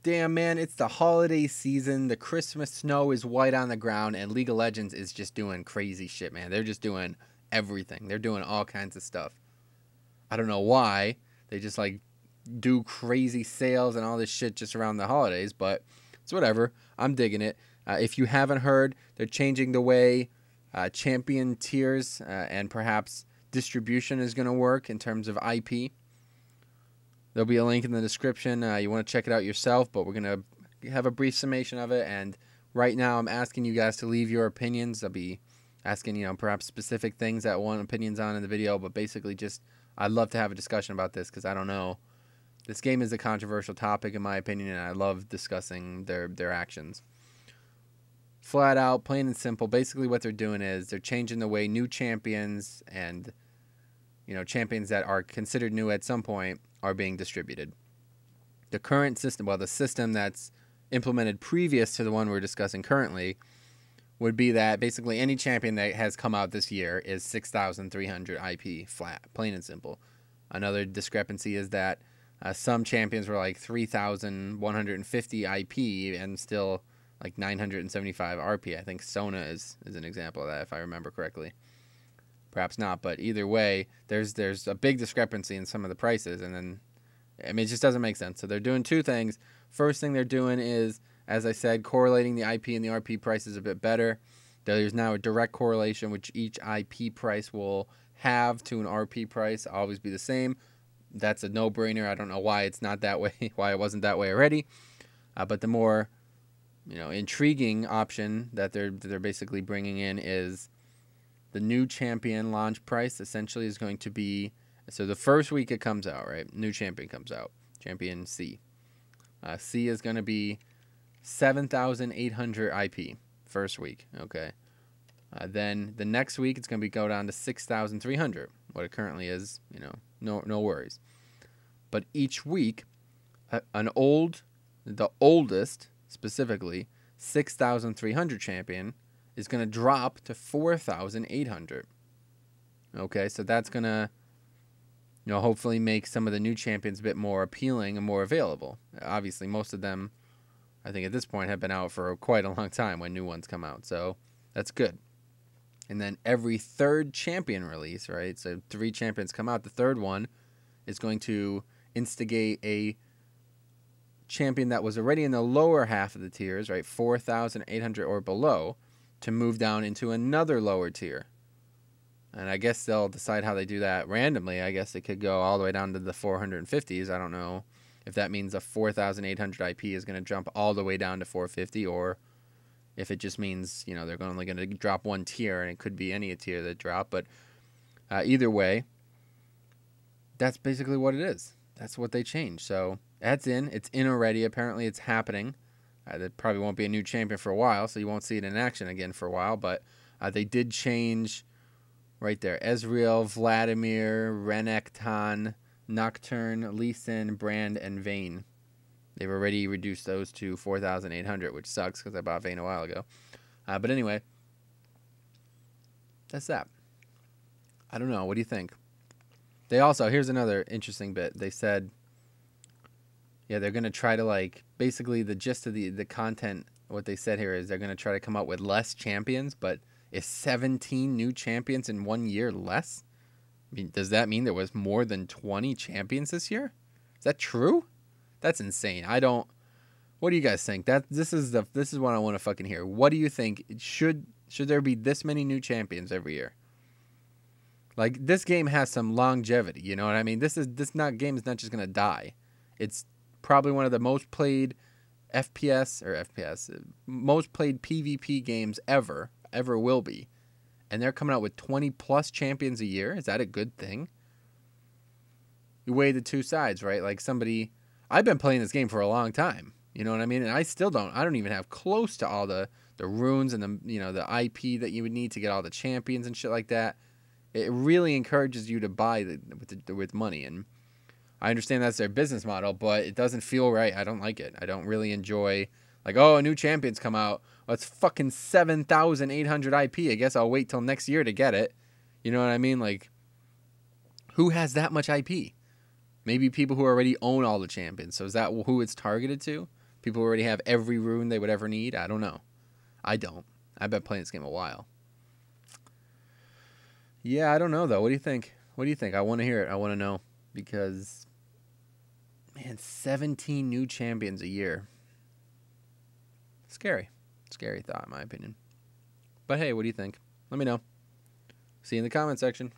damn, man, it's the holiday season. The Christmas snow is white on the ground, and League of Legends is just doing crazy shit, man. They're just doing everything. They're doing all kinds of stuff. I don't know why. They just, like, do crazy sales and all this shit just around the holidays, but it's whatever. I'm digging it. If you haven't heard, they're changing the way champion tiers and perhaps distribution is going to work in terms of IP. There'll be a link in the description. You want to check it out yourself, but we're going to have a brief summation of it. And right now I'm asking you guys to leave your opinions. I'll be asking, you know, perhaps specific things that I want opinions on in the video, but basically just I'd love to have a discussion about this because I don't know. This game is a controversial topic in my opinion, and I love discussing their actions. Flat out, plain and simple, basically what they're doing is they're changing the way new champions and, you know, champions that are considered new at some point are being distributed. The current system, well, the system that's implemented previous to the one we're discussing currently, would be that basically any champion that has come out this year is 6,300 IP flat, plain and simple. Another discrepancy is that some champions were like 3,150 IP and still like 975 RP. I think Sona is an example of that, if I remember correctly. Perhaps not, but either way, there's a big discrepancy in some of the prices, and then, I mean, it just doesn't make sense. So they're doing two things. First thing they're doing is, as I said, correlating the IP and the RP prices a bit better. There's now a direct correlation which each IP price will have to an RP price, always be the same. That's a no-brainer. I don't know why it's not that way, why it wasn't that way already. But the more, you know, intriguing option that they're basically bringing in is the new champion launch price essentially is going to be, so the first week it comes out, right? New champion comes out, champion C. C is going to be 7,800 IP first week, okay? Then the next week it's going to go down to 6,300. What it currently is, you know, no worries. But each week, the oldest, specifically, 6,300 champion is going to drop to 4,800. Okay, so that's going to, you know, hopefully make some of the new champions a bit more appealing and more available. Obviously, most of them, I think at this point, have been out for quite a long time when new ones come out. So that's good. And then every third champion release, right? So 3 champions come out. The third one is going to instigate a champion that was already in the lower half of the tiers, right? 4,800 or below, to move down into another lower tier. And I guess they'll decide how they do that randomly. I guess it could go all the way down to the 450s. I don't know if that means a 4,800 IP is going to jump all the way down to 450, or if it just means, you know, they're only going to drop one tier, and it could be any tier that drop. But either way, that's basically what it is. That's what they changed. So that's in. It's in already. Apparently it's happening. There probably won't be a new champion for a while, so you won't see it in action again for a while. But they did change right there. Ezreal, Vladimir, Renekton, Nocturne, Lee Sin, Brand, and Vayne. They've already reduced those to 4,800, which sucks because I bought Vayne a while ago. But anyway, that's that. I don't know. What do you think? They also, here's another interesting bit. They said, yeah, they're going to try to, like, basically the gist of the content, what they said here is they're going to try to come up with less champions, but is 17 new champions in 1 year less? I mean, does that mean there was more than 20 champions this year? Is that true? That's insane. I don't. What do you guys think? This is what I want to fucking hear. What do you think? Should there be this many new champions every year? Like, this game has some longevity. You know what I mean? This game is not just gonna die. It's probably one of the most played most played PvP games ever will be, and they're coming out with 20 plus champions a year. Is that a good thing? You weigh the two sides, right? Like, I've been playing this game for a long time, you know what I mean? And I don't even have close to all the runes and the IP that you would need to get all the champions and shit like that. It really encourages you to buy with money, and I understand that's their business model, but it doesn't feel right. I don't like it. I don't really enjoy, like, oh, a new champion's come out. Well, it's fucking 7,800 IP. I guess I'll wait till next year to get it. You know what I mean? Like, who has that much IP? Maybe people who already own all the champions. So is that who it's targeted to? People already have every rune they would ever need. I don't know. I don't. I've been playing this game a while. Yeah, I don't know, though. What do you think? What do you think? I want to hear it. I want to know. Because, man, 17 new champions a year. Scary. Scary thought, in my opinion. But hey, what do you think? Let me know. See you in the comment section.